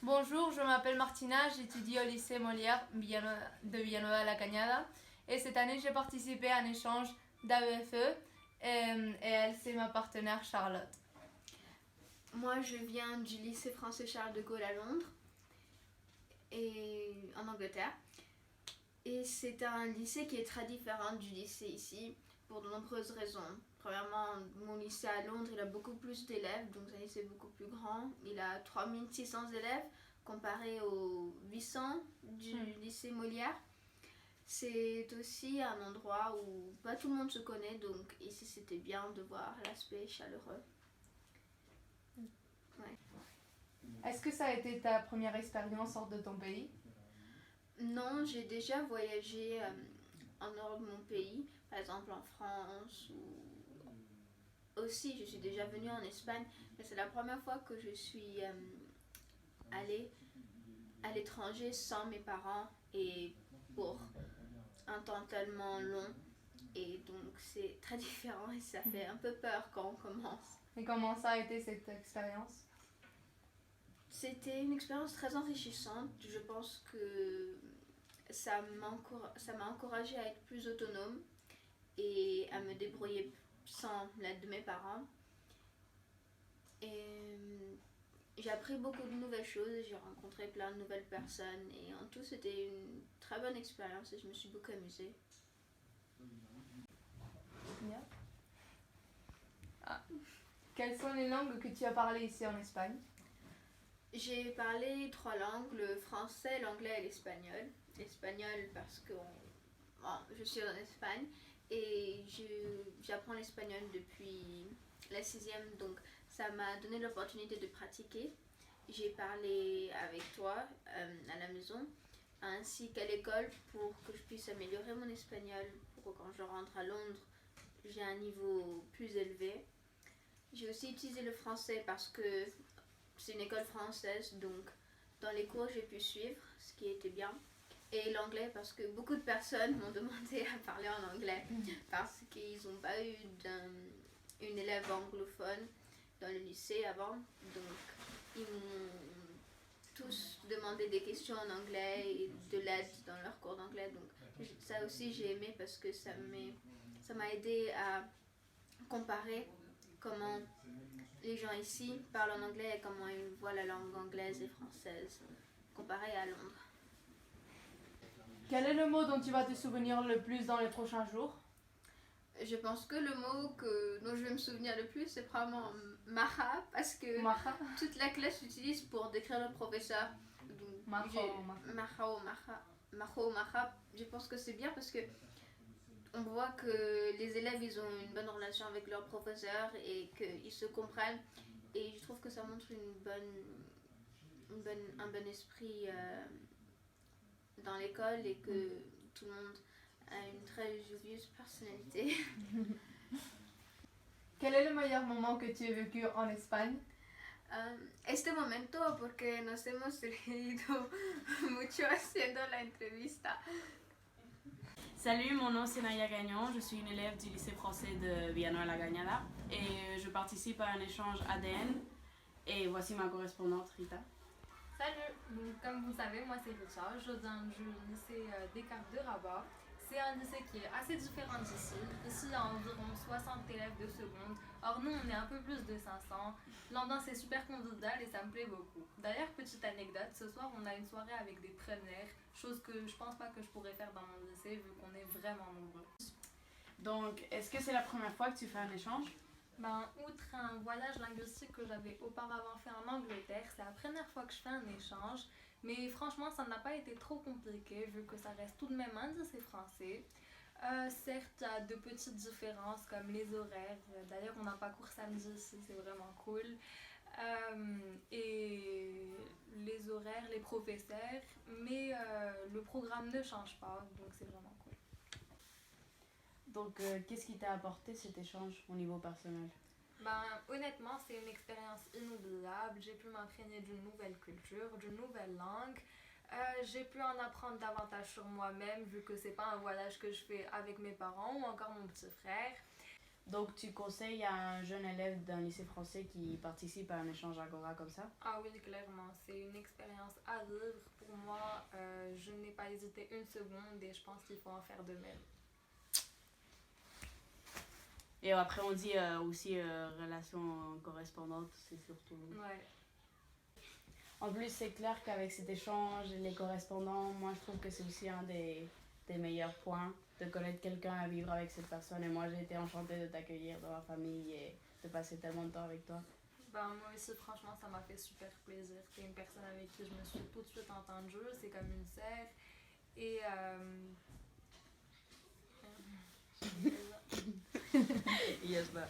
Bonjour, je m'appelle Martina, j'étudie au lycée Molière de Villanueva la Cañada et cette année j'ai participé à un échange d'AEFE et elle c'est ma partenaire Charlotte. Moi, je viens du lycée français Charles de Gaulle à Londres, et en Angleterre. Et c'est un lycée qui est très différent du lycée ici pour de nombreuses raisons. Premièrement, mon lycée à Londres, il a beaucoup plus d'élèves, donc c'est un lycée beaucoup plus grand. Il a 3600 élèves comparé aux 800 du lycée Molière. C'est aussi un endroit où pas tout le monde se connaît, donc ici c'était bien de voir l'aspect chaleureux. Ouais. Est-ce que ça a été ta première expérience hors de ton pays? Non, j'ai déjà voyagé en dehors de mon pays, par exemple en France ou aussi je suis déjà venue en Espagne, mais c'est la première fois que je suis allée à l'étranger sans mes parents et pour un temps tellement long, et donc c'est très différent et ça fait un peu peur quand on commence. Et comment ça a été cette expérience? C'était une expérience très enrichissante. Je pense que ça m'a encouragée à être plus autonome et à me débrouiller sans l'aide de mes parents. Et j'ai appris beaucoup de nouvelles choses, j'ai rencontré plein de nouvelles personnes et en tout c'était une très bonne expérience et je me suis beaucoup amusée. Bien. Ah. Quelles sont les langues que tu as parlé ici en Espagne? J'ai parlé 3 langues, le français, l'anglais et l'espagnol. L'espagnol parce que je suis en Espagne et j'apprends l'espagnol depuis la 6e, donc ça m'a donné l'opportunité de pratiquer. J'ai parlé avec toi à la maison ainsi qu'à l'école pour que je puisse améliorer mon espagnol pour que quand je rentre à Londres j'ai un niveau plus élevé. J'ai aussi utilisé le français parce que c'est une école française, donc dans les cours j'ai pu suivre, ce qui était bien. Et l'anglais parce que beaucoup de personnes m'ont demandé à parler en anglais parce qu'ils n'ont pas eu une élève anglophone dans le lycée avant. Donc ils m'ont tous demandé des questions en anglais et de l'aide dans leur cours d'anglais. Donc ça aussi j'ai aimé parce que ça m'a aidé à comparer comment les gens ici parlent en anglais et comment ils voient la langue anglaise et française comparée à Londres. Quel est le mot dont tu vas te souvenir le plus dans les prochains jours? Je pense que le mot dont je vais me souvenir le plus, c'est probablement maha, parce que Maha. toute la classe l'utilise pour décrire le professeur. Donc, Maha. maha ou maha, je pense que c'est bien parce que on voit que les élèves ils ont une bonne relation avec leur professeur et qu'ils se comprennent, et je trouve que ça montre un bon esprit dans l'école et que tout le monde a une très joyeuse personnalité. Quel est le meilleur moment que tu aies vécu en Espagne? Este momento porque nos hemos reído mucho haciendo la entrevista. Salut, mon nom c'est Naya Gagnon, je suis une élève du lycée français de Villanueva la Cañada et je participe à un échange ADN et voici ma correspondante Rita. Salut, donc, comme vous savez, moi c'est Richard, je viens du lycée Descartes de Rabat. C'est un lycée qui est assez différent d'ici. Ici, il y a environ 60 élèves de seconde. Or, nous, on est un peu plus de 500. L'ambiance est super conviviale et ça me plaît beaucoup. D'ailleurs, petite anecdote, ce soir, on a une soirée avec des premières, chose que je pense pas que je pourrais faire dans mon lycée vu qu'on est vraiment nombreux. Donc, est-ce que c'est la première fois que tu fais un échange? Outre un voyage linguistique que j'avais auparavant fait en Angleterre, c'est la première fois que je fais un échange. Mais franchement, ça n'a pas été trop compliqué vu que ça reste tout de même un lycée français. Certes, il y a de petites différences comme les horaires. D'ailleurs, on n'a pas cours samedi ici, c'est vraiment cool. Et les horaires, les professeurs, mais le programme ne change pas, donc c'est vraiment cool. Donc, qu'est-ce qui t'a apporté cet échange au niveau personnel? Honnêtement, c'est une expérience inoubliable. J'ai pu m'imprégner d'une nouvelle culture, d'une nouvelle langue. J'ai pu en apprendre davantage sur moi-même vu que c'est pas un voyage que je fais avec mes parents ou encore mon petit frère. Donc, tu conseilles à un jeune élève d'un lycée français qui participe à un échange Agora comme ça? Ah oui, clairement, c'est une expérience à vivre. Pour moi, je n'ai pas hésité une seconde et je pense qu'il faut en faire de même. Et après, on dit aussi relation correspondante, c'est surtout. Ouais. En plus, c'est clair qu'avec cet échange, les correspondants, moi je trouve que c'est aussi un des meilleurs points de connaître quelqu'un, à vivre avec cette personne. Et moi, j'ai été enchantée de t'accueillir dans ma famille et de passer tellement de temps avec toi. Ben, moi aussi, franchement, ça m'a fait super plaisir. T'es une personne avec qui je me suis tout de suite entendue. C'est comme une sœur. Et. Yes, bah.